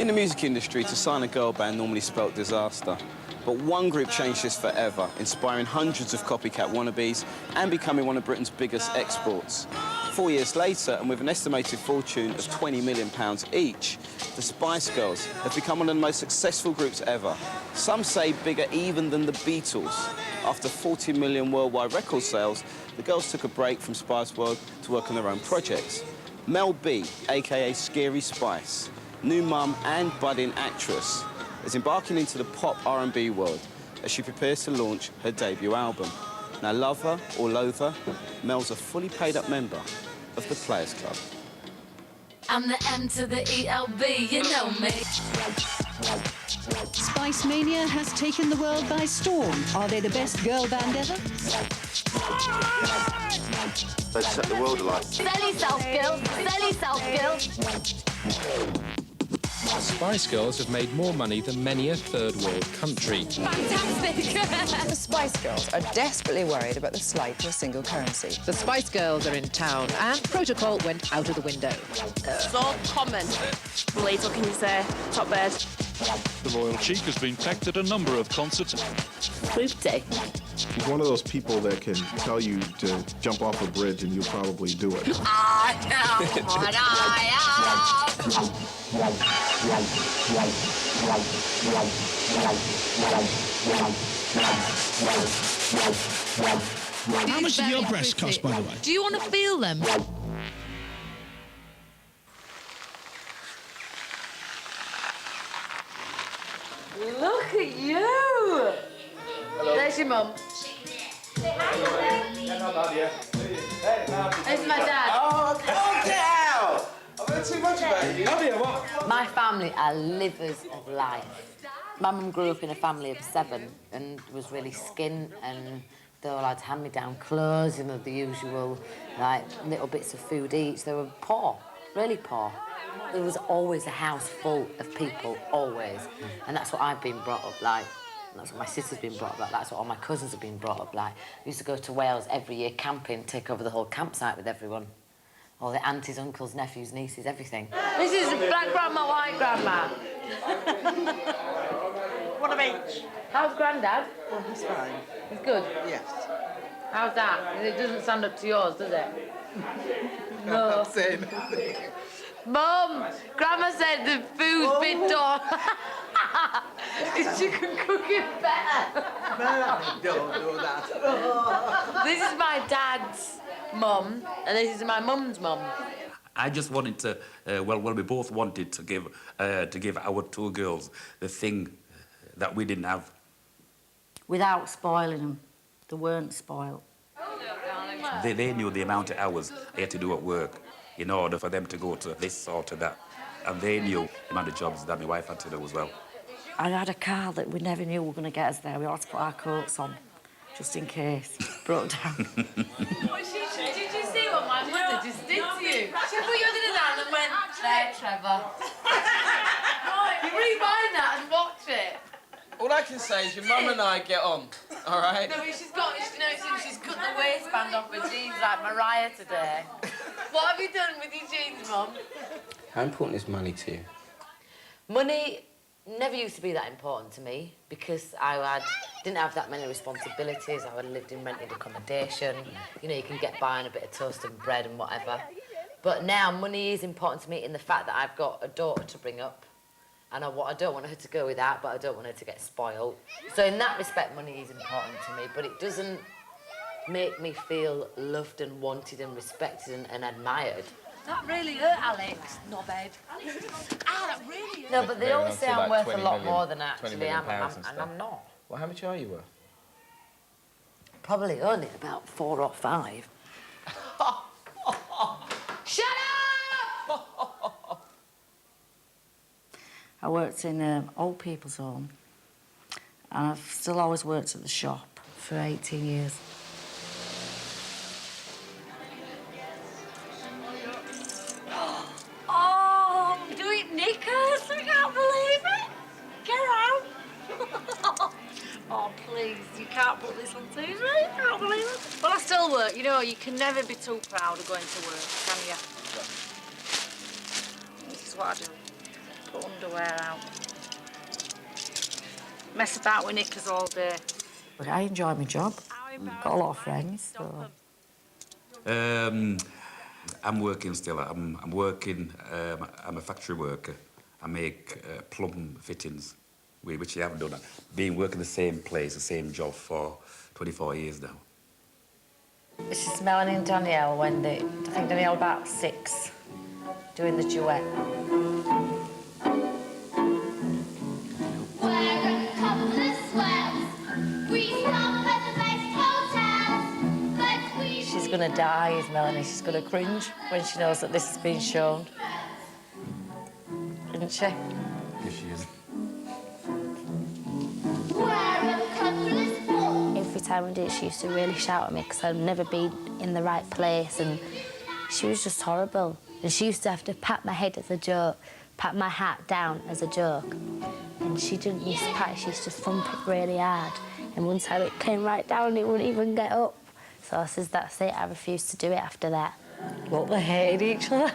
the music industry, to sign a girl band normally spelt disaster. But one group changed this forever, inspiring hundreds of copycat wannabes and becoming one of Britain's biggest exports. 4 years later, and with an estimated fortune of £20 million each, the Spice Girls have become one of the most successful groups ever. Some say bigger even than the Beatles. After 40 million worldwide record sales, the girls took a break from Spice World to work on their own projects. Mel B, a.k.a. Scary Spice, new mum and budding actress, is embarking into the pop R&B world as she prepares to launch her debut album. Now, love her or loathe her, Mel's a fully paid-up member of the Players Club. I'm the M to the ELB, you know me. Spice Mania has taken the world by storm. Are they the best girl band ever? They set the world alight. Sell yourself, girl. Sell yourself, girl. The Spice Girls have made more money than many a third-world country. Fantastic! The Spice Girls are desperately worried about the slide to a single currency. The Spice Girls are in town, and protocol went out of the window. So common. Later, can you say, top bed? The royal cheek has been pecked at a number of concerts. Fruity. He's one of those people that can tell you to jump off a bridge and you'll probably do it. I am what I am. How much did your breasts cost, by the way? Do you want to feel them? Look at you! Hello. There's your mum. It's my dad. Oh, calm down! I've heard too much about you. Have you? What? My family are livers of life. My mum grew up in a family of 7 and was really skint, and they all had hand-me-down clothes, you know, the usual, like, little bits of food each. They were poor, really poor. There was always a house full of people, always. And that's what I've been brought up like. That's what my sister's been brought up like. That's what all my cousins have been brought up like. We used to go to Wales every year camping, take over the whole campsite with everyone. All the aunties, uncles, nephews, nieces, everything. This is black grandma, white grandma. One of each. How's Grandad? Oh, he's fine. He's good? Yes. How's that? It doesn't stand up to yours, does it? No. I'm not saying anything. Mum, Grandma said the food's been done. Because you can cook it better. No, don't do that. This is my dad's mum, and this is my mum's mum. I just wanted to, well, we both wanted to give our 2 girls the thing that we didn't have. Without spoiling them. They weren't spoiled. They knew the amount of hours I had to do at work in order for them to go to this or to that. And they knew the amount of jobs that my wife had to do as well. I had a car that we never knew we were going to get us there. We had to put our coats on, just in case. Broke down. Did you see what my mother just did to you? She put you under the down and went, there, Trevor. You rewind that and watch it. All I can say is your mum and I get on, all right? No, but she's got the waistband off her jeans like Mariah today. What have you done with your jeans, Mum? How important is money to you? Money never used to be that important to me because I didn't have that many responsibilities. I lived in rented accommodation. You know, you can get by on a bit of toast and bread and whatever. But now money is important to me in the fact that I've got a daughter to bring up. And I don't want her to go without, but I don't want her to get spoiled. So in that respect, money is important to me, but it doesn't make me feel loved and wanted and respected and admired. That really hurt, Alex. Knobhead. That really hurt. No, but they always say I'm worth a lot more than I actually am, and I'm not. Well, how much are you worth? Probably only about 4 or 5. Shut up! I worked in an old people's home, and I've still always worked at the shop for 18 years. Oh, do it, Nicholas? I can't believe it. Get out. Oh, please, you can't put this on TV. I can't believe it. Well, I still work. You know, you can never be too proud of going to work, can you? This is what I do. Put put underwear out. Mess about with knickers all day. But I enjoy my job. Got a lot of friends. So. I'm working still. I'm working. I'm a factory worker. I make plumb fittings, which I haven't done. Been working the same place, the same job for 24 years now. This is Melanie and Danielle when I think Danielle about 6, doing the duet. She's gonna die, is Melanie. She's gonna cringe when she knows that this has been shown. Isn't she? Yes, she is. Every time we did it, she used to really shout at me because I'd never been in the right place, and she was just horrible. And she used to have to pat my head as a joke, pat my hat down as a joke. And she didn't use to pat it, she used to thump it really hard. And one time it came right down and it wouldn't even get up. So I says, that's it, I refused to do it after that. Look, they hated each other.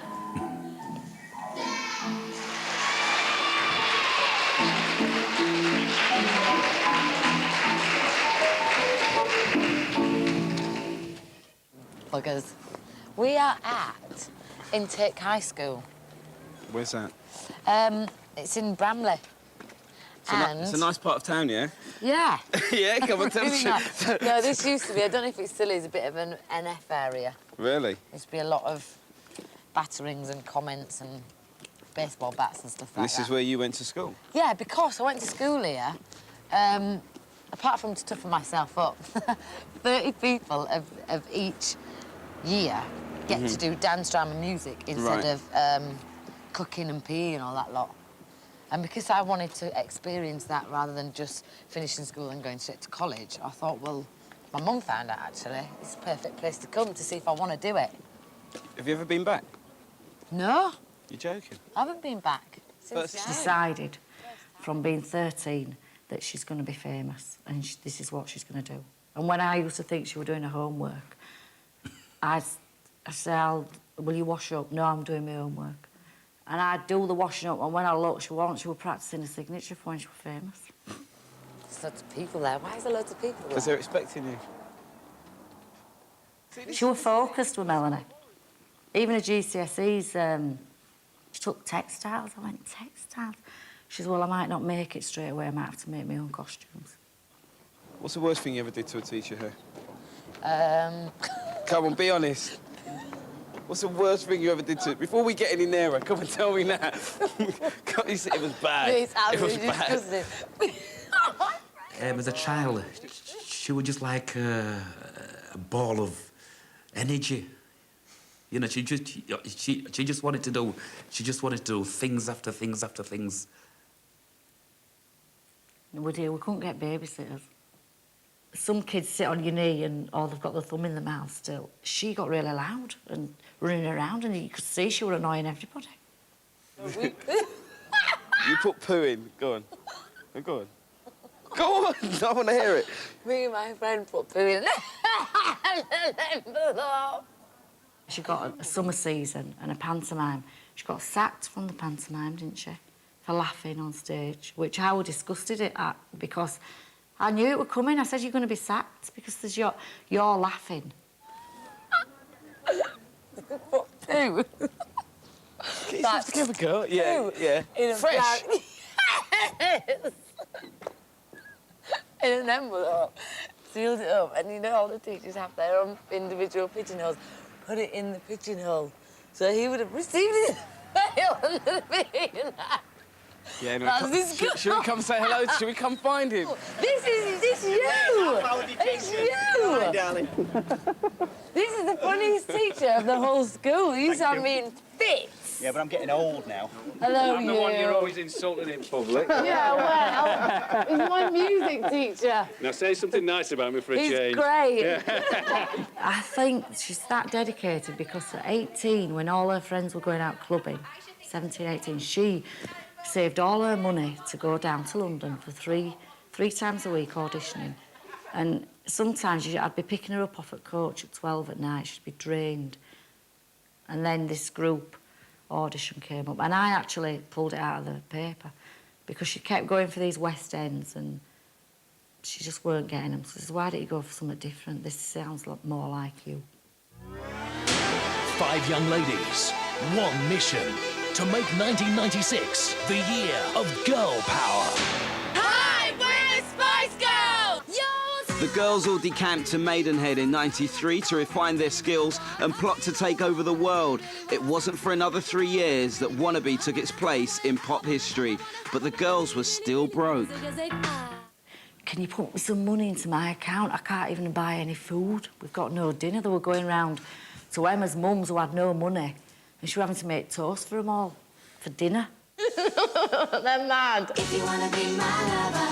Buggers. We are at Intake High School. Where's that? It's in Bramley. It's a nice part of town, yeah? Yeah. Yeah, come on, tell Really me. nice. No, this used to be, I don't know if it still is, a bit of an NF area. Really? There used to be a lot of batterings and comments and baseball bats and stuff like This that. is where you went to school? Yeah, because I went to school here. Apart from to toughen myself up, 30 people of each year get to do dance, drama, music instead of cooking and PE and all that lot. And because I wanted to experience that rather than just finishing school and going straight to college, I thought, well, my mum found out, actually. It's a perfect place to come to see if I want to do it. Have you ever been back? No. You're joking? I haven't been back since She decided from being 13 that she's going to be famous and this is what she's going to do. And when I used to think she was doing her homework, I said, will you wash up? No, I'm doing my homework. And I'd do the washing up, and when I looked, she was practising a signature for when she was famous. There's loads of people there. Why is there loads of people there? Because they're expecting you. She was focused with Melanie. Even her GCSEs, she took textiles. I went, textiles? She said, well, I might not make it straight away. I might have to make my own costumes. What's the worst thing you ever did to a teacher here? Come on, be honest. What's the worst thing you ever did to it? Before we get any nearer, come and tell me that. It was bad. It's absolutely disgusting. As a child, she was just like a ball of energy. You know, she just wanted to do. She just wanted to do things after things after things. We couldn't get babysitters. Some kids sit on your knee and they've got the thumb in the mouth still. She got really loud and running around, and you could see she was annoying everybody. You put poo in. Go on. Go on. Go on. I want to hear it. Me and my friend put poo in. She got a summer season and a pantomime. She got sacked from the pantomime, didn't she? For laughing on stage, which I was disgusted at because I knew it would come in. I said, you're going to be sacked because there's you're laughing. Poo. Can you give a go? Yeah, yeah. In a Fresh. In an envelope, sealed it up, and you know all the teachers have their own individual pigeonholes. Put it in the pigeonhole, so he would have received it in the mail and been Yeah, no, should we come say hello? Should we come find him? This you! It's you! Darling. This is the funniest teacher of the whole school. He's on me in fits. Yeah, but I'm getting old now. Hello, I'm the one you're always insulting in public. Yeah, well, he's my music teacher. Now say something nice about me for a He's change. great. I think she's that dedicated because at 18, when all her friends were going out clubbing, 17, 18, she saved all her money to go down to London for three times a week auditioning. And sometimes I'd be picking her up off at coach at 12 at night. She'd be drained. And then this group audition came up, and I actually pulled it out of the paper because she kept going for these West Ends and she just weren't getting them. So I said, why don't you go for something different? This sounds more like you. 5 young ladies, one mission, to make 1996 the year of girl power. Hi, we're the Spice Girls! The girls all decamped to Maidenhead in '93 to refine their skills and plot to take over the world. It wasn't for another 3 years that Wannabe took its place in pop history, but the girls were still broke. Can you put some money into my account? I can't even buy any food. We've got no dinner. They were going round to Emma's mums who had no money, and she was having to make toast for them all for dinner. They're mad. If you wanna be my lover,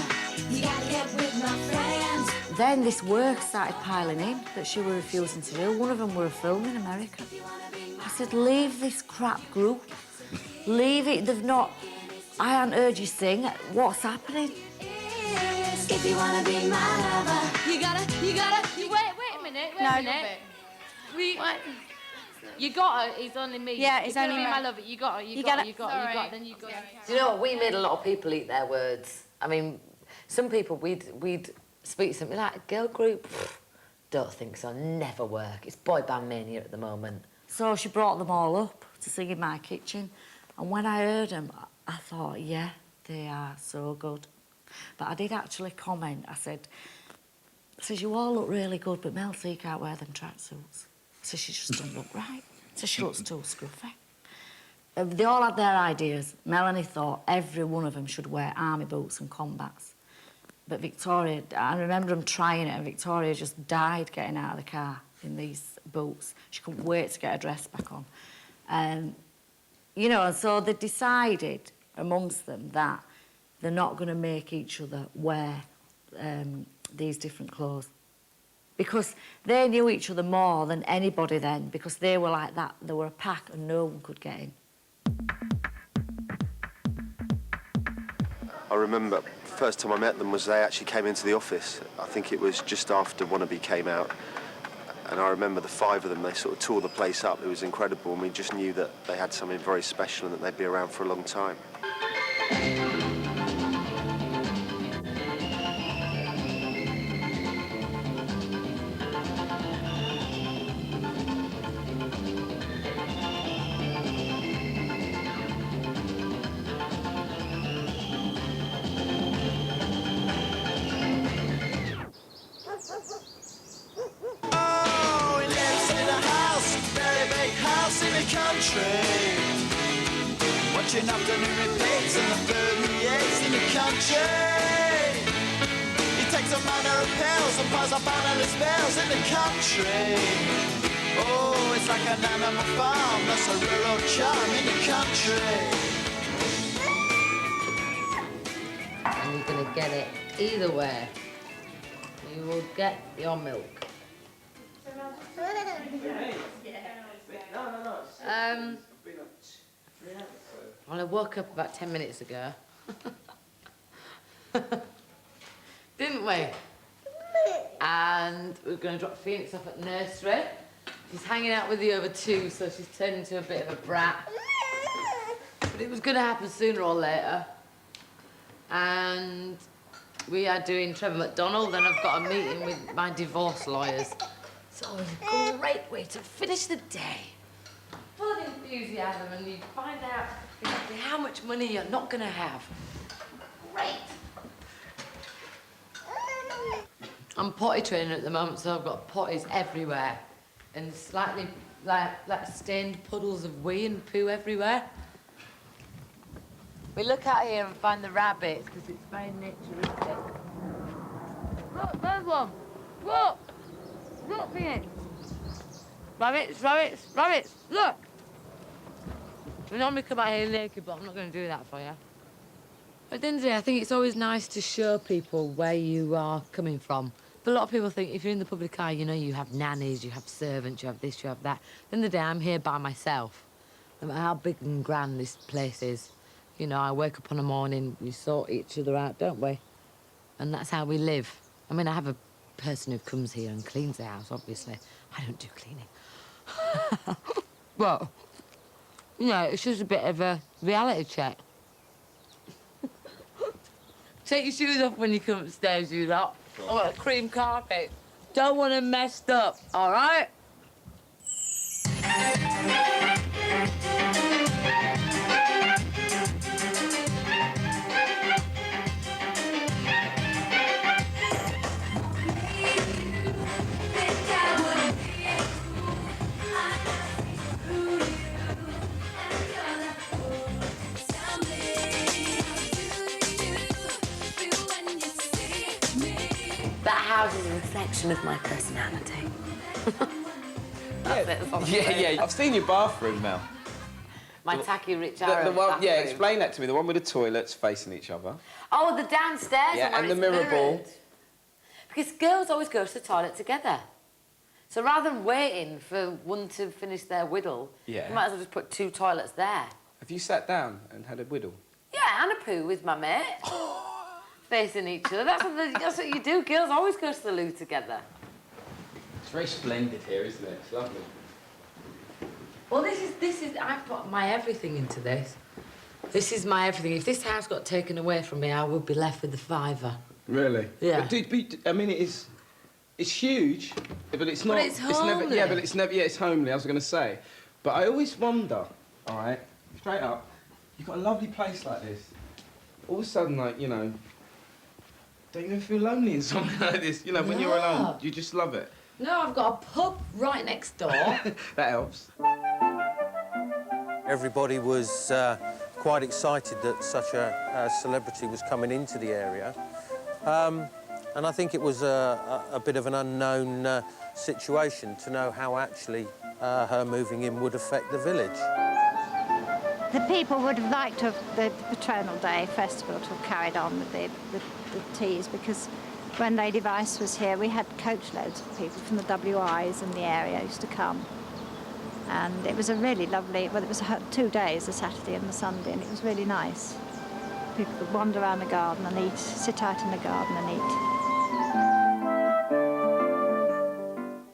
you gotta get with my friends. Then this work started piling in that she was refusing to do. One of them were a film in America. I said, leave this crap group. Leave it. They've not... I haven't heard you sing. What's happening? If you wanna be my lover, wait a minute, wait a minute. You got her, it's only me. Yeah, it's only me. me. I love it. You got her, you got her, then you got her. Do you know what? We made a lot of people eat their words. I mean, some people we'd speak to something like a girl group. Don't think so. Never work. It's boy band mania at the moment. So she brought them all up to sing in my kitchen, and when I heard them, I thought, yeah, they are so good. But I did actually comment. I said, you all look really good, but Mel C can't wear them tracksuits. So she just doesn't look right. So she looks too scruffy. They all had their ideas. Melanie thought every one of them should wear army boots and combats. But Victoria, I remember them trying it, and Victoria just died getting out of the car in these boots. She couldn't wait to get her dress back on. You know, and so they decided amongst them that they're not going to make each other wear these different clothes. Because they knew each other more than anybody then, because they were like that. They were a pack and no one could get in. I remember the first time I met them was they actually came into the office. I think it was just after Wannabe came out. And I remember the 5 of them, they sort of tore the place up. It was incredible, and we just knew that they had something very special and that they'd be around for a long time. Watching afternoon repeats and the bird creates in the country. He takes a manner of pills and piles up animal spells in the country. Oh, it's like an animal farm, that's a rural charm in the country. And you're gonna get it either way. You will get your milk. Well, I woke up about 10 minutes ago. Didn't we? And we were going to drop Phoenix off at nursery. She's hanging out with the other 2, so she's turned into a bit of a brat. But it was going to happen sooner or later. And we are doing Trevor McDonald, and I've got a meeting with my divorce lawyers. It's always a great way to finish the day. Full of enthusiasm, and you find out exactly how much money you're not going to have. Great. I'm potty training at the moment, so I've got potties everywhere, and slightly like stained puddles of wee and poo everywhere. We look out here and find the rabbits because it's very naturistic. Look, there's one. Look. Look, Phoenix. Rabbits, rabbits, rabbits. Look. We normally come out here naked, but I'm not going to do that for you. At the end of the day, I think it's always nice to show people where you are coming from. But a lot of people think if you're in the public eye, you know, you have nannies, you have servants, you have this, you have that. At the end of the day, I'm here by myself. No matter how big and grand this place is. You know, I wake up on a morning, we sort each other out, don't we? And that's how we live. I mean, I have a person who comes here and cleans the house, obviously. I don't do cleaning. Well, You know, it's just a bit of a reality check. Take your shoes off when you come upstairs, you lot. I want a cream carpet. Don't want them messed up, all right? That house is a reflection of my personality. That's it, that's all I'm saying. I've seen your bathroom now. My tacky rich The Arab one, bathroom. yeah, explain that to me. The one with the toilets facing each other. Oh, the downstairs Yeah, one and the where mirror it's ball. mirrored. Because girls always go to the toilet together. So rather than waiting for one to finish their whittle, Yeah. you might as well just put 2 toilets there. Have you sat down and had a whittle? Yeah, and a poo with my mate. Facing each other. That's what you do. Girls always go to the loo together. It's very splendid here, isn't it? It's lovely. Well, this is. I put my everything into this. This is my everything. If this house got taken away from me, I would be left with the $5. Really? Yeah. But I mean, it's huge, but it's not. But it's never. homely. Yeah, but it's never. Yeah, it's homely. I was going to say, but I always wonder. All right, straight up, you've got a lovely place like this. All of a sudden, like don't you ever feel lonely in something like this? You know, when you're alone, you just love it. No, I've got a pub right next door. That helps. Everybody was quite excited that such a celebrity was coming into the area. And I think it was a bit of an unknown situation to know how actually her moving in would affect the village. The people would have liked to have the Patronal Day festival to have carried on with the teas, because when Lady Vice was here, we had coachloads of people from the WIs in the area used to come. And it was a really lovely, well, it was 2 days, the Saturday and the Sunday, and it was really nice. People could wander around the garden and eat, sit out in the garden and eat.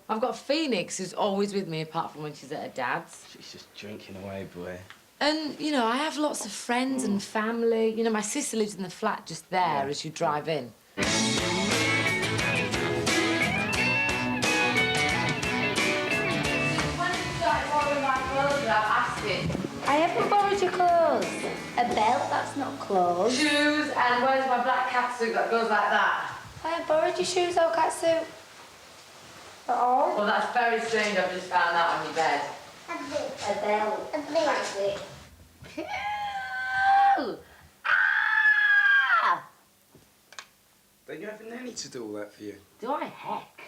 I've got Phoenix, who's always with me, apart from when she's at her dad's. She's just drinking away, boy. And, you know, I have lots of friends and family. You know, my sister lives in the flat just there as you drive in. When you started borrowing my clothes without asking. I haven't borrowed your clothes. A belt, that's not clothes. Shoes, and where's my black catsuit that goes like that? I haven't borrowed your shoes or catsuit. At all. Well, that's very strange. I've just found that on your bed. A belt. That's it. Ah! Don't you have a nanny to do all that for you? Do I heck?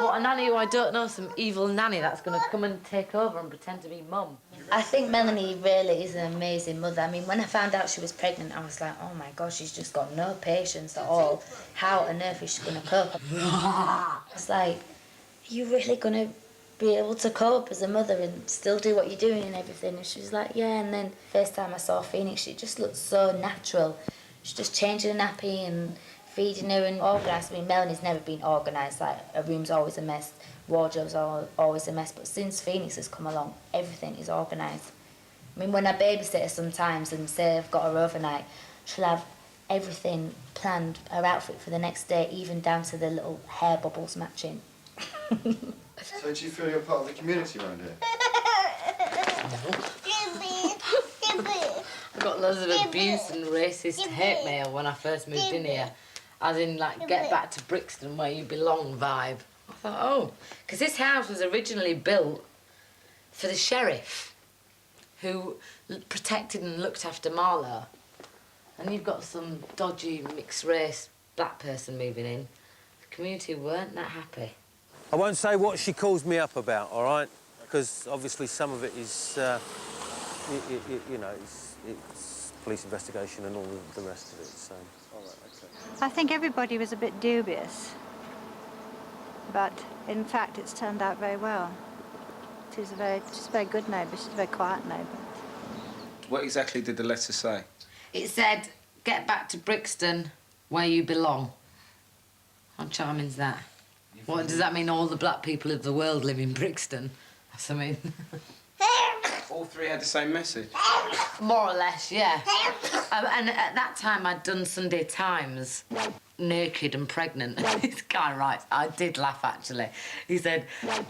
What, a nanny who I don't know, some evil nanny that's going to come and take over and pretend to be mum? I think Melanie really is an amazing mother. I mean, when I found out she was pregnant, I was like, oh my gosh, she's just got no patience at all. How on earth is she going to cope? I was like, are you really going to be able to cope as a mother and still do what you're doing and everything? And she was like, yeah. And then first time I saw Phoenix, she just looked so natural. She's just changing a nappy and feeding her and organised. I mean, Melanie's never been organised. Like, her room's always a mess, wardrobe's always a mess. But since Phoenix has come along, everything is organised. I mean, when I babysit her sometimes and say I've got her overnight, she'll have everything planned, her outfit for the next day, even down to the little hair bubbles matching. So do you feel you're part of the community around here? I got loads of abuse and racist hate mail when I first moved in here. As in, like, get back to Brixton where you belong vibe. I thought, oh, because this house was originally built for the sheriff who protected and looked after Marlowe. And you've got some dodgy mixed race black person moving in. The community weren't that happy. I won't say what she calls me up about, all right? Because obviously some of it is, you know, it's police investigation and all the rest of it, so... All right, okay. I think everybody was a bit dubious, but in fact it's turned out very well. She's a very good neighbour, she's a very quiet neighbour. What exactly did the letter say? It said, get back to Brixton where you belong. How charming's that? What, does that mean all the black people of the world live in Brixton? That's, I mean... All three had the same message? More or less, yeah. And at that time, I'd done Sunday Times, naked and pregnant. This guy writes, I did laugh, actually. He said,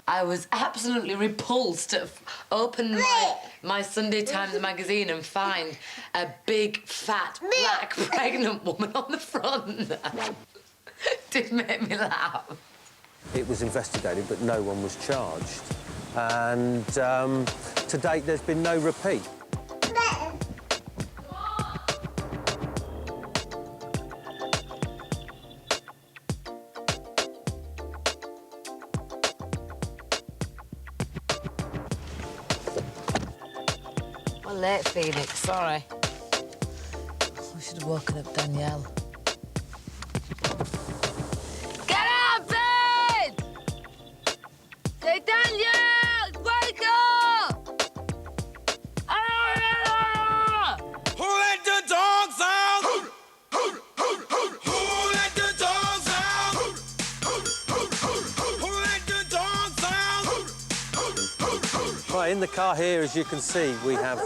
I was absolutely repulsed to open my Sunday Times magazine and find a big, fat, black, pregnant woman on the front. Did make me laugh. It was investigated, but no one was charged. And to date, there's been no repeat. Well, late, Phoenix, sorry. We should have woken up Danielle. Get out, bed! Say, Danielle, wake up! Ah! Who let the dogs out? Who let the dogs out? Who let the dogs out? Right, in the car here, as you can see, we have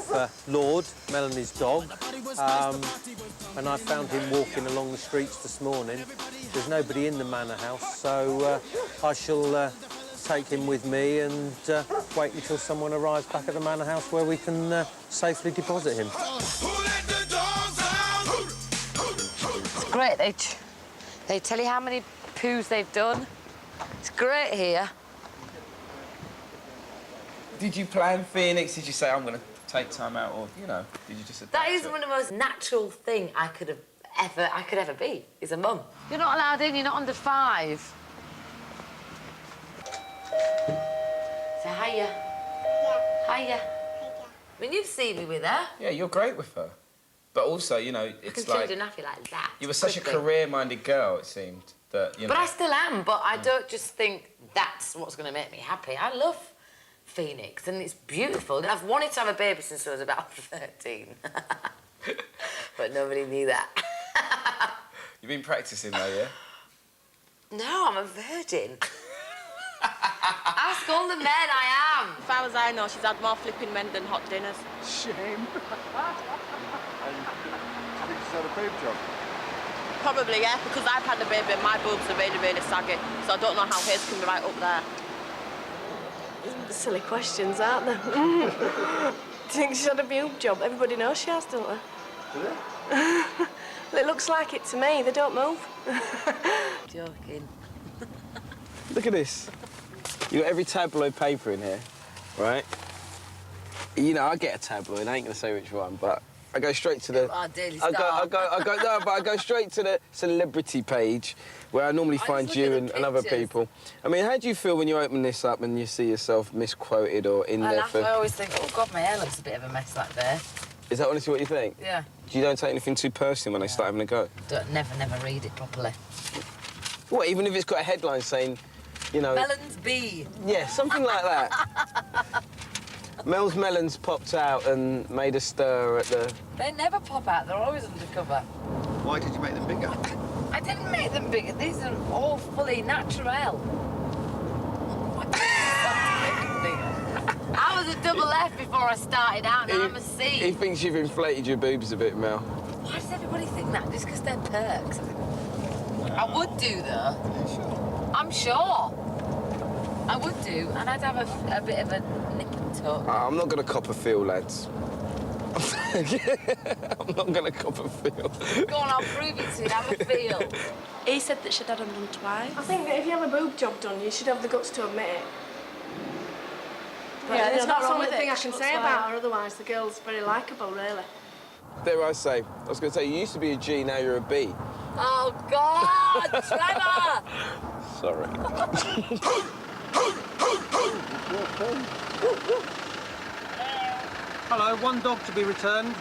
Lord, Melanie's dog. And I found him walking along the streets this morning. There's nobody in the manor house, so I shall take him with me and wait until someone arrives back at the manor house where we can safely deposit him. It's great. They tell you how many poos they've done. It's great here. Did you plan Phoenix? Did you say, I'm going to take time out, or, you know, did you just adapt That is to it? one of the most natural thing I could ever be, is a mum. You're not allowed in, you're not under 5. Say hiya. Yeah. Hiya. I mean, you've seen me with her. Yeah, you're great with her. But also, you know, it's I can like... change a nappy like that. You were such a quickly. career-minded girl, it seemed, that, you know... But I still am, but I don't just think that's what's going to make me happy. I love Phoenix, and it's beautiful. And I've wanted to have a baby since I was about 13. But nobody knew that. You've been practising, though, yeah? No, I'm a virgin. Ask all the men I am. As far as I know, she's had more flipping men than hot dinners. Shame. And do you think she's had a boob job? Probably, yeah, because I've had a baby and my boobs are really, really saggy, so I don't know how his can be right up there. Silly questions, aren't they? Do you think she's had a boob job? Everybody knows she has, don't they? Do they? Well, it looks like it to me. They don't move. Joking. Look at this. You got every tabloid paper in here, right? You know, I get a tabloid. I ain't gonna say which one, but I go straight to the. Oh, Daily I Star. go straight to the celebrity page, where I normally find you and other people. I mean, how do you feel when you open this up and you see yourself misquoted or in there for? I always think, oh God, my hair looks a bit of a mess like there. Is that honestly what you think? Yeah. You don't take anything too personally when they start having a go? Never read it properly. What, even if it's got a headline saying, you know... Melons B. Yeah, something like that. Mel's melons popped out and made a stir at the... They never pop out, they're always undercover. Why did you make them bigger? I didn't make them bigger, these are all fully natural. I was a double F before I started out, now I'm a C. He thinks you've inflated your boobs a bit, Mel. Why does everybody think that? Just because they're perks? I would do, though. I'm sure. I would do, and I'd have a bit of a nip and tuck. I'm not going to cop a feel, lads. I'm not going to cop a feel. Go on, I'll prove it to you. Have a feel. He said that she'd had them done twice. I think that if you have a boob job done, you should have the guts to admit it. But Yeah, that's not the wrong only with thing it. I can say about her, otherwise the girl's very likeable, really. Dare I say, I was going to say, you used to be a G, now you're a B. Oh, God, Trevor! Sorry. Hello, one dog to be returned.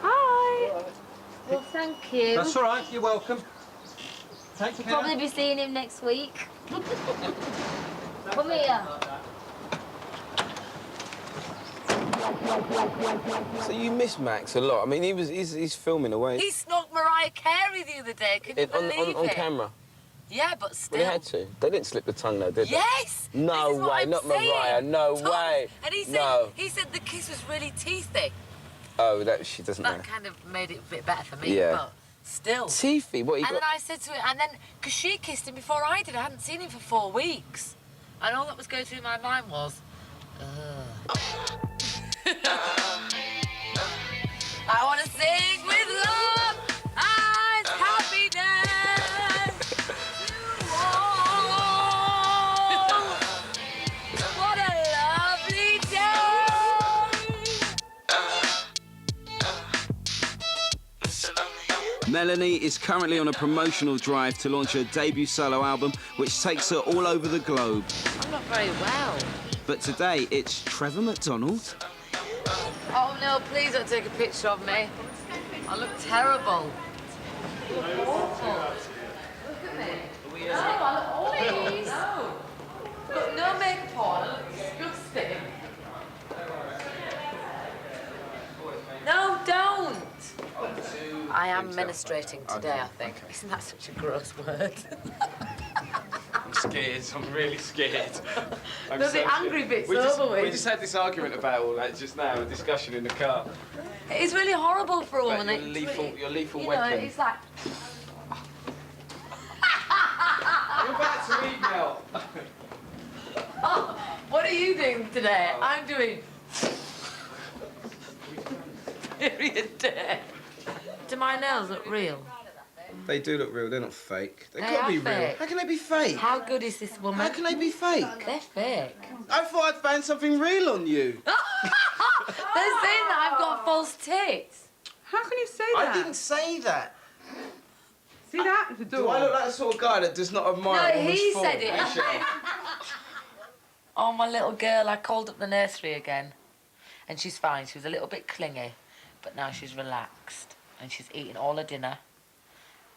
Hi. Well, thank you. That's all right, you're welcome. Take We'll care. probably be seeing him next week. Come here. So you miss Max a lot. I mean, he's filming away. He snuck Mariah Carey the other day, can you believe on it? camera. Yeah, but still. Well, they had to. They didn't slip the tongue, though, did they? Yes! No This is what way, I'm not saying. Mariah, no Tom, way. And he said, No. he said the kiss was really teethy. Oh, that she doesn't know. That kind of made it a bit better for me, Yeah. but still. Teethy, what you And got? then I said to her, and then, because she kissed him before I did, I hadn't seen him for 4 weeks. And all that was going through my mind was, ugh. I want to sing with love and happiness. Oh, what a lovely day. Melanie is currently on a promotional drive to launch her debut solo album, which takes her all over the globe. I'm not very well. But today, it's Trevor McDonald. Oh no, please don't take a picture of me. I look terrible. I look awful. Look at me. No, I look awful. No. I've got no makeup on. I look disgusting. No, don't. I am menstruating today, I think. Isn't that such a gross word? I'm scared. I'm really scared. No, the angry bit's over with. We just had this argument about all that just now, a discussion in the car. It's really horrible for a woman. Your lethal, your lethal you weapon. know, it's like... You're about to eat now. Oh, what are you doing today? I'm doing... Period day. Do my nails look real? They do look real, they're not fake. They They can't are be real. fake. How can they be fake? How good is this woman? How can they be fake? They're fake. I thought I'd found something real on you. They're saying that I've got false tits. How can you say I that? didn't say that. See that? The door. Do I look like the sort of guy that does not admire No, a woman's he form? said it. Oh, my little girl, I called up the nursery again. And she's fine. She was a little bit clingy, but now she's relaxed. And she's eating all her dinner.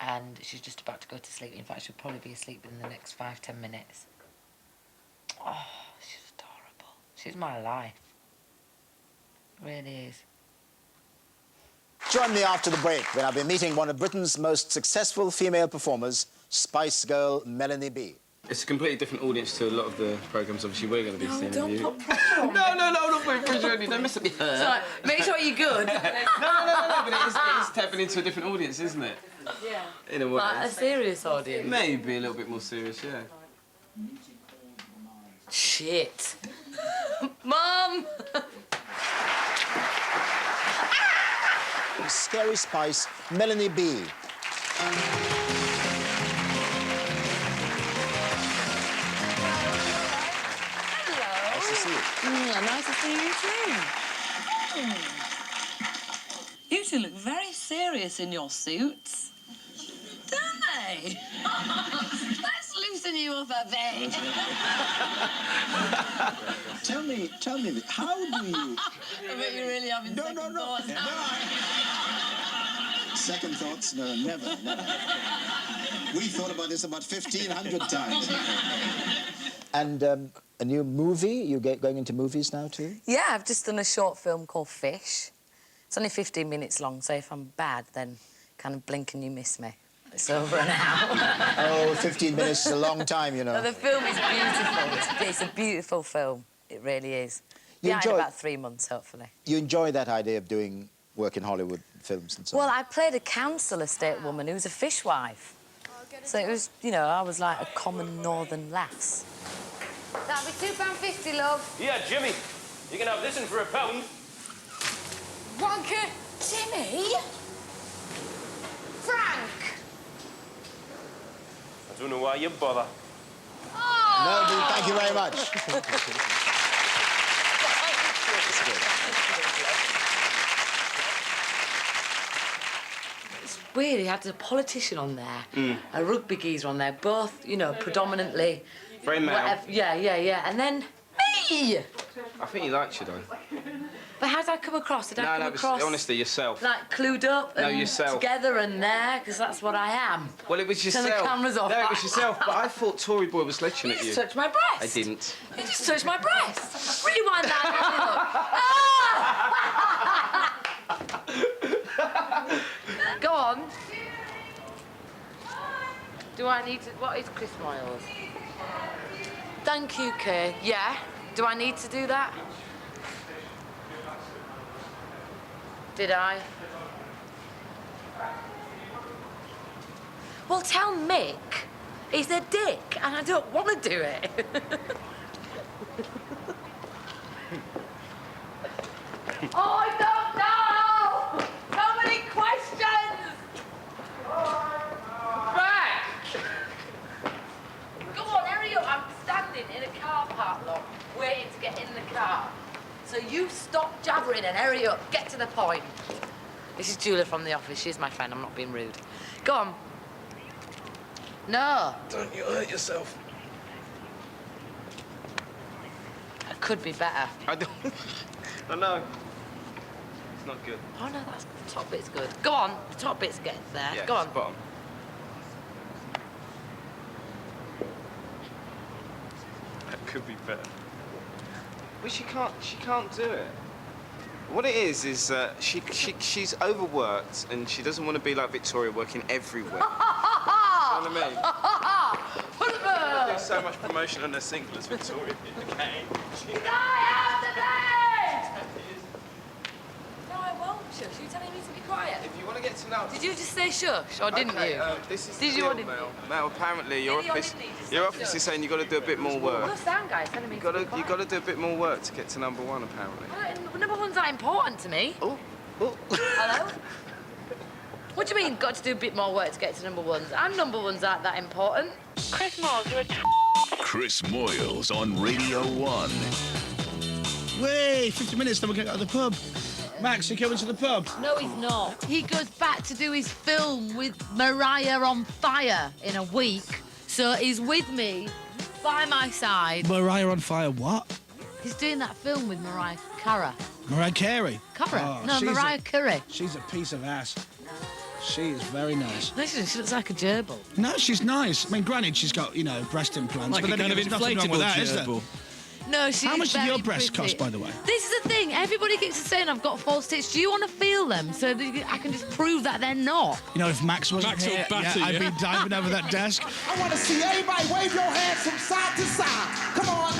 And she's just about to go to sleep. In fact, she'll probably be asleep in the next 5-10 minutes. Oh, she's adorable. She's my life. Really is. Join me after the break when I'll be meeting one of Britain's most successful female performers, Spice Girl Melanie B. It's a completely different audience to a lot of the programmes obviously we're going to be seeing. Don't with you. put pressure on me. No, I'm not putting pressure on you. Don't mess up your hair. Sorry, make sure you're good. no, but it is tapping into a different audience, isn't it? Yeah. In a way. Like a serious audience. Maybe a little bit more serious, yeah. Shit. Mum! Scary Spice, Melanie B. Nice to see you. Nice to see you too. You two look very serious in your suits. Don't they? Let's loosen you up a bit. Tell me, how do you... I bet you're really having second thoughts. Second thoughts? No, never. We thought about this about 1,500 times. And a new movie? You going into movies now too? Yeah, I've just done a short film called Fish. It's only 15 minutes long, so if I'm bad, then kind of blink and you miss me. It's over now. Oh, 15 minutes is a long time, you know. No, the film is beautiful. It's a beautiful film. It really is. Yeah, in about 3 months, hopefully. You enjoy that idea of doing work in Hollywood films and so on? Well, I played a council estate woman who was a fishwife. So it was, you know, I was like a common northern lass. That'll be £2.50, love. Yeah, Jimmy. You can have this in for £1. Wonka. Jimmy? Frank? I don't know why you bother. No, dude, thank you very much. It's weird, he had a politician on there, a rugby geezer on there, both, you know, predominantly... Very male. Whatever. Yeah. And then me! I think he likes you, though. But how did I come across? Did I come but across... honestly, yourself. Like, clued up and yourself. together and there, because that's what I am. Well, it was yourself. Turn the cameras off. No, it was yourself, but I thought Tory boy was lecturing at you. You just touched my breast. I didn't. You just touched my breast. Rewind that. Go on. Do I need to... What is Chris Moyles? Thank you, Kay. Yeah? Do I need to do that? Did I? Well, tell Mick he's a dick and I don't want to do it. Oh, I don't know! So many questions! Back! Go on, hurry up. I'm standing in a car park lot, waiting to get in the car. So you stop jabbering and hurry up. Get to the point. This is Julia from the office. She's my friend. I'm not being rude. Go on. No. Don't you hurt yourself. It could be better. I don't... I know. It's not good. Oh, no, that's the top bit's good. Go on. The top bit's getting there. Yeah, go on. spot on. That could be better. Well, she can't do it. What it is she's overworked and she doesn't want to be like Victoria, working everywhere. You know what I mean? There's so much promotion on her single as Victoria did, okay? No, I won't shush. You're telling me to be quiet. If you want to get to know... Did you just say shush, or didn't you? This is Did the you deal, or didn't Mel. you? Mel, apparently your Did you or office, didn't you just your say office shush? is saying you've got to do a bit more work. No sound guy's telling me to be quiet. You've got to do a bit more work to get to number one, apparently. Well, number one's that important to me. Oh. Hello? What do you mean, got to do a bit more work to get to number ones? And number ones aren't that important. Chris Moyles, you're a Chris Moyles on Radio 1. Wait, 50 minutes, then we're going to go to the pub. Max, you coming to the pub? No, he's not. He goes back to do his film with Mariah on Fire in a week. So he's with me, by my side. Mariah on Fire, what? He's doing that film with Mariah Carey. Mariah Carey? Cara? Oh, No, she's Mariah Carey. She's a piece of ass. She is very nice. No, she looks like a gerbil. No, she's nice. I mean, granted, she's got, you know, breast implants. Like but a then kind of again, there's nothing wrong with that, is there? inflatable No, she's How much did very your breasts pretty. cost, by the way? This is the thing. Everybody keeps saying I've got false tits. Do you want to feel them so that I can just prove that they're not? You know, if Max wasn't Max will here, batter I'd you. be diving over that desk. I want to see everybody wave your hands from side to side. Come on.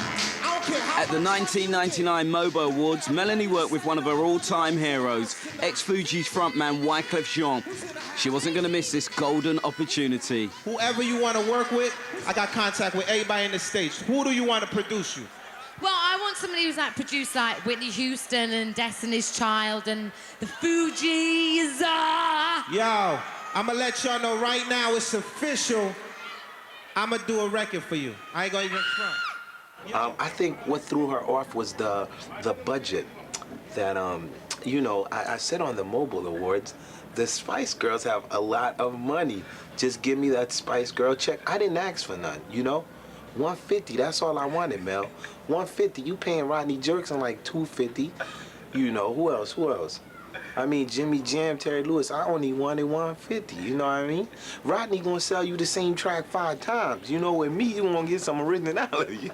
I don't care how At the 1999 MOBO Awards, Melanie worked with one of her all-time heroes, ex-Fugees frontman Wyclef Jean. She wasn't going to miss this golden opportunity. Whoever you want to work with, I got contact with everybody in the States. Who do you want to produce you? Well, I want somebody who's like produced like Whitney Houston and Destiny's Child and the Fugees. Yo, I'm going to let y'all know right now, it's official. I'm going to do a record for you. I ain't going to even front. I think what threw her off was the budget. That, you know, I said on the Mobile Awards, the Spice Girls have a lot of money. Just give me that Spice Girl check. I didn't ask for none, you know? $150, that's all I wanted, Mel. $150, you paying Rodney Jerkson like $250. You know, who else? I mean, Jimmy Jam, Terry Lewis, I only wanted $150, you know what I mean? Rodney gonna sell you the same track 5 times. You know, with me, you gonna get some originality.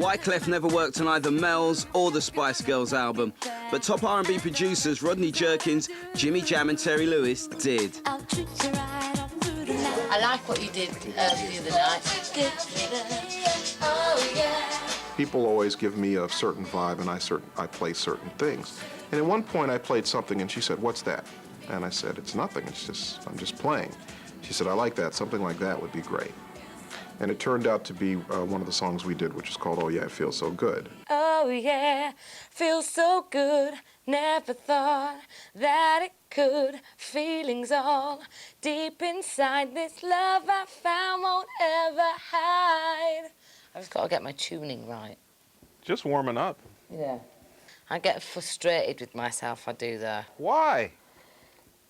Wyclef never worked on either Mel's or the Spice Girls album, but top R&B producers Rodney Jerkins, Jimmy Jam and Terry Lewis did. I like what you did the other night. People always give me a certain vibe, and I play certain things. And at one point, I played something, and she said, "What's that?" And I said, "It's nothing. I'm just playing." She said, "I like that. Something like that would be great." And it turned out to be one of the songs we did, which is called "Oh Yeah, It Feels So Good." Oh yeah, feels so good. Never thought that it could. Feelings all deep inside. This love I found won't ever hide. I've just got to get my tuning right. Just warming up. Yeah. I get frustrated with myself, I do there. Why?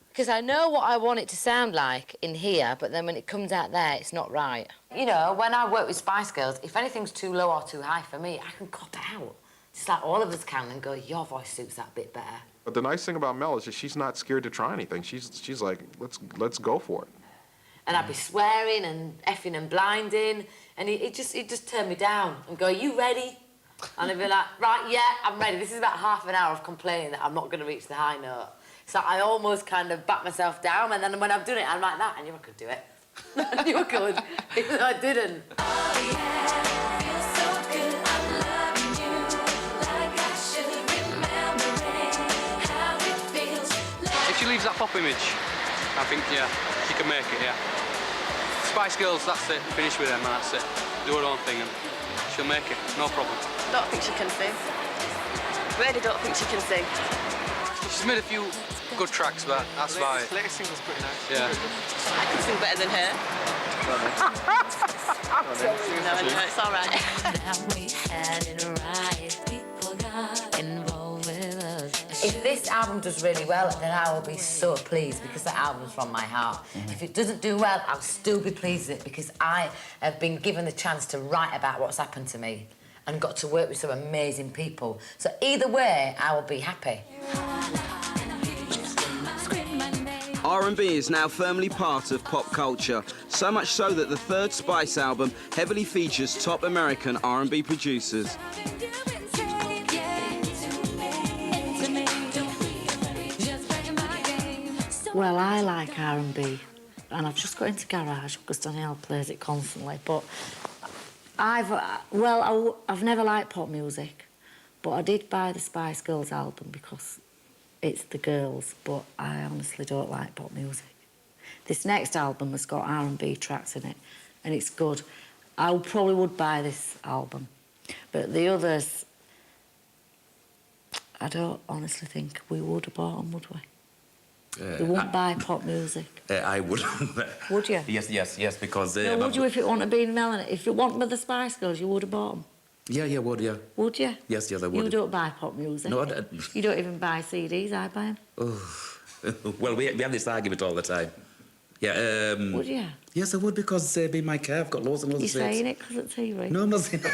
Because I know what I want it to sound like in here, but then when it comes out there, it's not right. You know, when I work with Spice Girls, if anything's too low or too high for me, I can cop it out. Just like all of us can and go, your voice suits that bit better. But the nice thing about Mel is that she's not scared to try anything. She's like, let's go for it. And I'd be swearing and effing and blinding, and it just turned me down and go, are you ready? And I'd be like, right, yeah, I'm ready. This is about half an hour of complaining that I'm not going to reach the high note. So I almost kind of back myself down, and then when I've done it, I'm like, that, I knew I could do it. I knew I could, even though I didn't. Oh, yeah, feels so good. I'm loving you like I should, remembering how it feels. If she leaves that pop image, I think, yeah, she can make it, yeah. Spice Girls, that's it. Finish with them, and that's it. Do her own thing, and she'll make it, no problem. Don't think she can sing. Really don't think she can sing. She's made a few good tracks, but that's why. Latest single's pretty nice. Yeah. I can sing better than her. No, it's all right. Now we had it right. People got involved with us. If this album does really well, then I will be so pleased because that album's from my heart. If it doesn't do well, I'll still be pleased with it because I have been given the chance to write about what's happened to me and got to work with some amazing people. So either way, I will be happy. R&B is now firmly part of pop culture, so much so that the third Spice album heavily features top American R&B producers. Well, I like R&B, and I've just got into garage because Danielle plays it constantly. But I've never liked pop music, but I did buy the Spice Girls album because it's the girls. But I honestly don't like pop music. This next album has got R&B tracks in it, and it's good. I probably would buy this album, but the others, I don't honestly think we would have bought them, would we? We won't buy pop music. I would. Would you? Yes, because... No, would you if it wouldn't have been Melanie? If it wasn't with the Spice Girls, you would have bought them? Yeah, would, yeah. Would you? Yes, I would. You don't buy pop music? No, You don't even buy CDs, I buy them. Oh. Well, we have this argument all the time. Yeah, Would you? Yes, I would, because in my car I've got loads and loads You're of saying it because it's TV? No, I'm not saying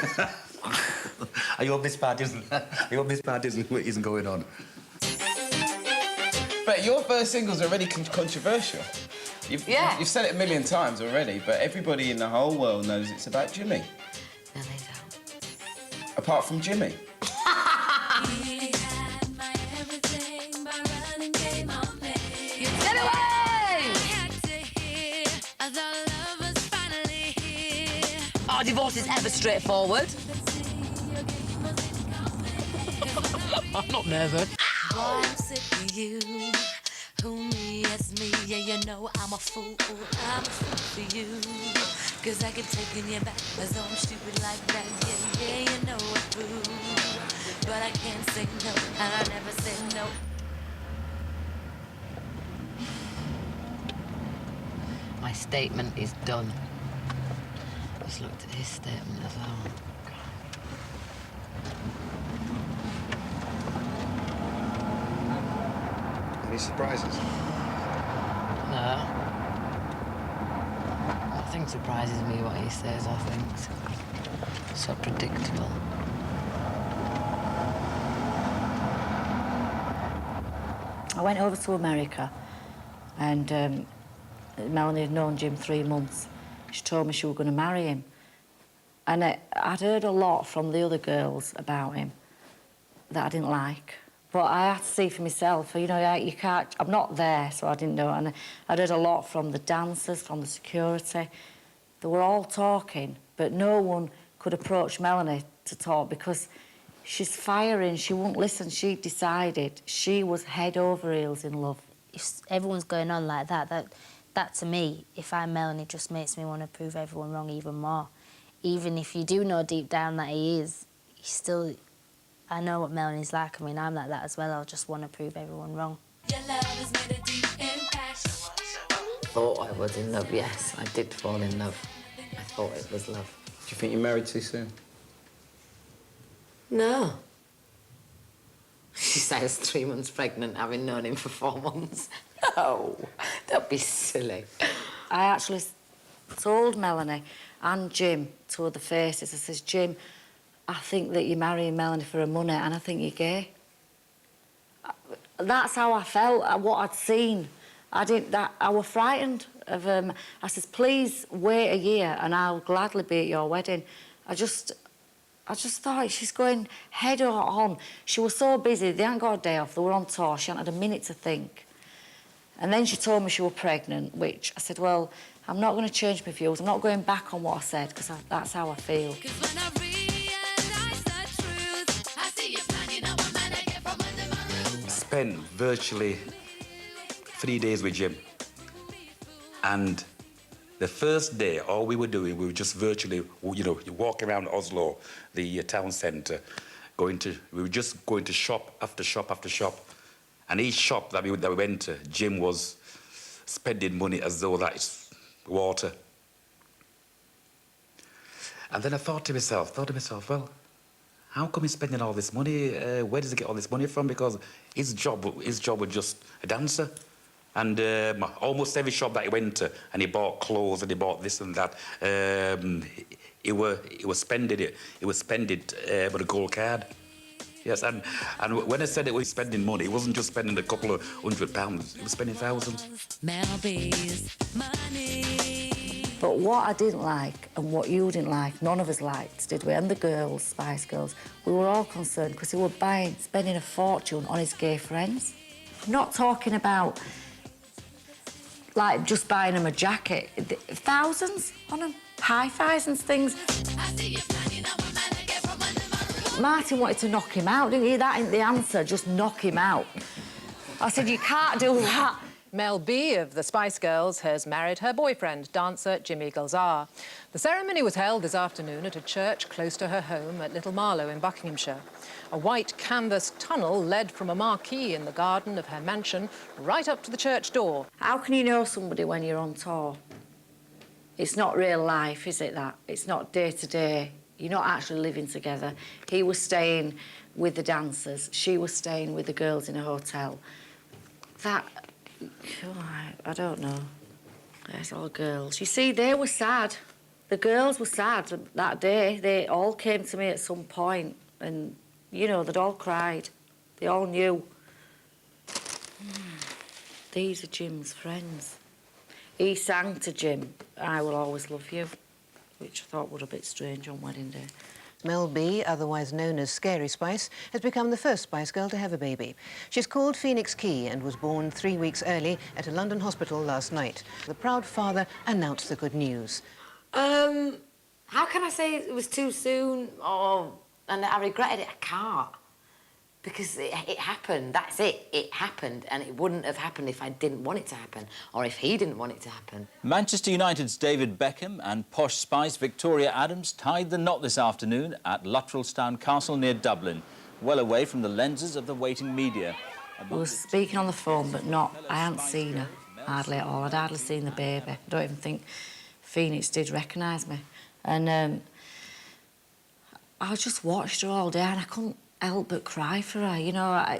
I hope this part isn't going on. But your first single's already controversial. You've said it a million times already, but everybody in the whole world knows it's about Jimmy. No, they don't. Apart from Jimmy. Get away! Our divorce is ever straightforward. I'm not nervous. I'm sick of you. Who me, yes me, yeah, you know I'm a fool. I'm a fool for you. Cause I get taking you back, cause I'm stupid like that. Yeah, you know it's true. But I can't say no, and I never said no. My statement is done. Just looked at his statement as well. Any surprises? No. Nothing surprises me what he says or thinks. So predictable. I went over to America and Melanie had known Jim 3 months. She told me she was going to marry him. And I'd heard a lot from the other girls about him that I didn't like. But I had to see for myself. You know, you can't... I'm not there, so I didn't know. And I'd heard a lot from the dancers, from the security. They were all talking, but no one could approach Melanie to talk because she's fiery and she wouldn't listen. She decided she was head over heels in love. If everyone's going on like that to me, if I'm Melanie, just makes me want to prove everyone wrong even more. Even if you do know deep down that he is, he's still... I know what Melanie's like. I mean, I'm like that as well. I'll just want to prove everyone wrong. Your love has made a deep impact. Thought I was in love, yes. I did fall in love. I thought it was love. Do you think you're married too soon? No. She says 3 months pregnant, having known him for 4 months. No, don't be silly. I actually told Melanie and Jim to the faces. I says, Jim, I think that you're marrying Melanie for her money and I think you're gay. That's how I felt, what I'd seen. I was frightened of him. I says, please wait a year and I'll gladly be at your wedding. I just thought she's going head on. She was so busy, they hadn't got a day off, they were on tour, she hadn't had a minute to think. And then she told me she was pregnant, which I said, well, I'm not going to change my views, I'm not going back on what I said, because that's how I feel. Spent virtually 3 days with Jim. And the first day, all we were doing, we were just virtually, you know, walking around Oslo, the town centre, we were just going to shop after shop after shop. And each shop that we went to, Jim was spending money as though that's water. And then I thought to myself, well, how come he's spending all this money? Where does he get all this money from? Because his job was just a dancer. And almost every shop that he went to, and he bought clothes and he bought this and that, he was spending it. He was spending it with a gold card. Yes, and when I said it was spending money, he wasn't just spending a couple of £100. He was spending thousands. But what I didn't like and what you didn't like, none of us liked, did we? And the girls, Spice Girls, we were all concerned because he was spending a fortune on his gay friends. I'm not talking about, like, just buying them a jacket. Thousands on them, hi-fis and things. Martin wanted to knock him out, didn't he? That ain't the answer, just knock him out. I said, you can't do that. Mel B of the Spice Girls has married her boyfriend, dancer Jimmy Gulzar. The ceremony was held this afternoon at a church close to her home at Little Marlow in Buckinghamshire. A white canvas tunnel led from a marquee in the garden of her mansion right up to the church door. How can you know somebody when you're on tour? It's not real life, is it, that? It's not day-to-day. You're not actually living together. He was staying with the dancers. She was staying with the girls in a hotel. That... I don't know. There's all girls. You see, they were sad. The girls were sad that day. They all came to me at some point and, you know, they'd all cried. They all knew. These are Jim's friends. He sang to Jim, I Will Always Love You, which I thought was a bit strange on wedding day. Mel B, otherwise known as Scary Spice, has become the first Spice Girl to have a baby. She's called Phoenix Key and was born 3 weeks early at a London hospital last night. The proud father announced the good news. How can I say it was too soon and I regretted it? I can't. Because it happened, that's it. It happened, and it wouldn't have happened if I didn't want it to happen, or if he didn't want it to happen. Manchester United's David Beckham and posh Spice Victoria Adams tied the knot this afternoon at Luttrellstown Castle near Dublin, well away from the lenses of the waiting media. I was speaking on the phone, but I hadn't seen her hardly at all. I'd hardly seen the baby. I don't even think Phoenix did recognise me. And I just watched her all day, and I couldn't help but cry for her. You know,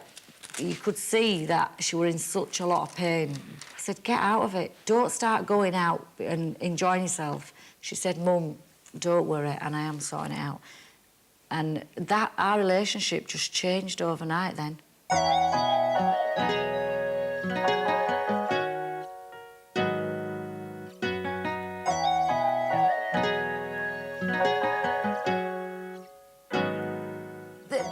you could see that she was in such a lot of pain. I said, get out of it. Don't start going out and enjoying yourself. She said, Mum, don't worry, and I am sorting it out. And that, our relationship just changed overnight then.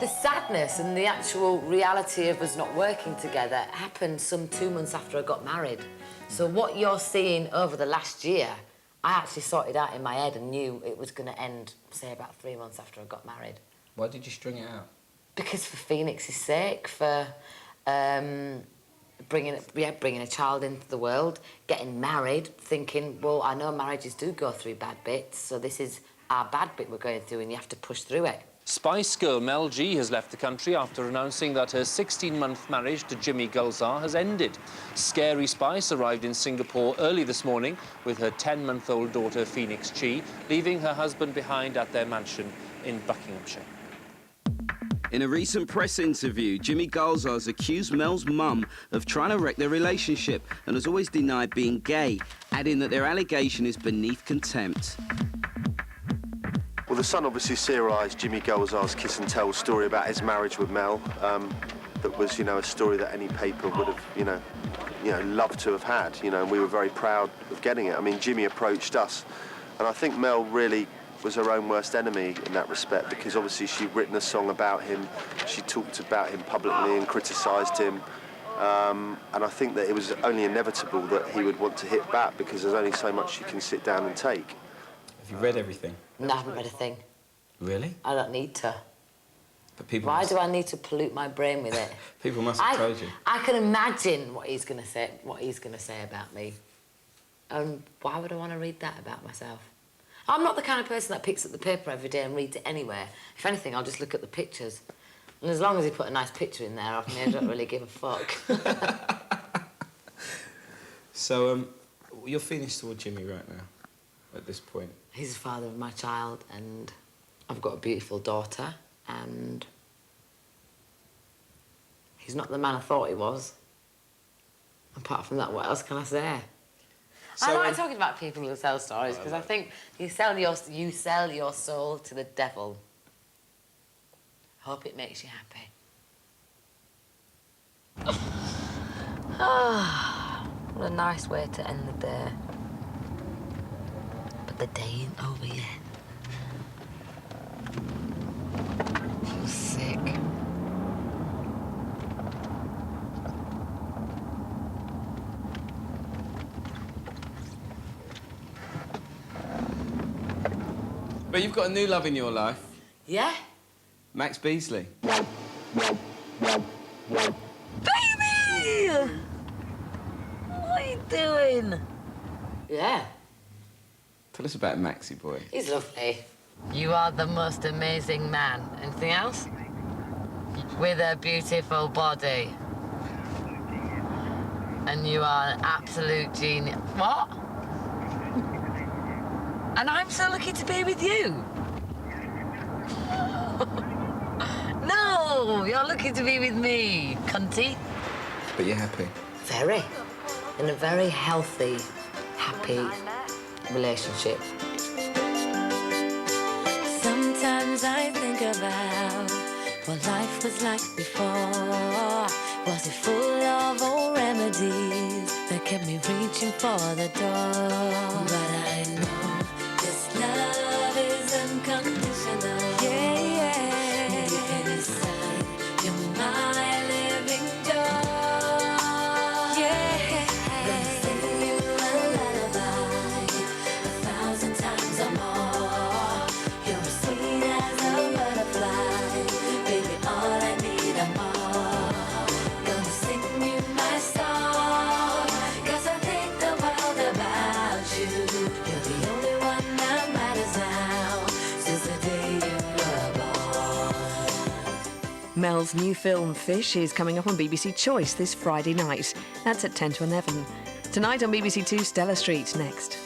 The sadness and the actual reality of us not working together happened some 2 months after I got married. So what you're seeing over the last year, I actually sorted out in my head and knew it was going to end, say, about 3 months after I got married. Why did you string it out? Because for Phoenix's sake, for bringing a child into the world, getting married, thinking, well, I know marriages do go through bad bits, so this is our bad bit we're going through and you have to push through it. Spice Girl Mel G has left the country after announcing that her 16-month marriage to Jimmy Gulzar has ended. Scary Spice arrived in Singapore early this morning with her 10-month-old daughter Phoenix Chi, leaving her husband behind at their mansion in Buckinghamshire. In a recent press interview, Jimmy Gulzar has accused Mel's mum of trying to wreck their relationship and has always denied being gay, adding that their allegation is beneath contempt. Well, the Sun obviously serialised Jimmy Gulzar's kiss and tell story about his marriage with Mel. That was, a story that any paper would have, loved to have had, and we were very proud of getting it. I mean, Jimmy approached us, and I think Mel really was her own worst enemy in that respect, because obviously she'd written a song about him, she talked about him publicly and criticised him, and I think that it was only inevitable that he would want to hit back, because there's only so much you can sit down and take. Have you read everything? No, I haven't read a thing. Really? I don't need to. But people Why must, do I need to pollute my brain with it? people must have told you. I can imagine what he's going to say about me. And why would I want to read that about myself? I'm not the kind of person that picks up the paper every day and reads it anywhere. If anything, I'll just look at the pictures. And as long as he put a nice picture in there, I don't really give a fuck. So, your feelings toward Jimmy right now, at this point? He's the father of my child, and I've got a beautiful daughter, and he's not the man I thought he was. Apart from that, what else can I say? So, I like talking about people who sell stories, because I think you sell your soul to the devil. Hope it makes you happy. Ah, what a nice way to end the day. But the day ain't over yet. I feel sick. But you've got a new love in your life. Yeah? Max Beasley. Baby! What are you doing? Yeah. Tell us about Maxie boy. He's lovely. You are the most amazing man. Anything else? With a beautiful body. And you are an absolute genius. What? And I'm so lucky to be with you. No, you're lucky to be with me, cunty. But you're happy? Very. In a very healthy, happy relationship. Sometimes I think about what life was like before. Was it full of old remedies that kept me reaching for the door? But I know this love is unconditional. Yeah, yeah. Deep inside, you're my living door. Yeah. Gonna sing you a lullaby 1,000 times or more. You're as sweet as a butterfly, baby. All I need are more. Gonna sing you my song, 'cause I think the world about you. You're the only one that matters now, since the day you were born. Mel's new film, Fish, is coming up on BBC Choice this Friday night. That's at 10 to 11. Tonight on BBC 2, Stella Street, next.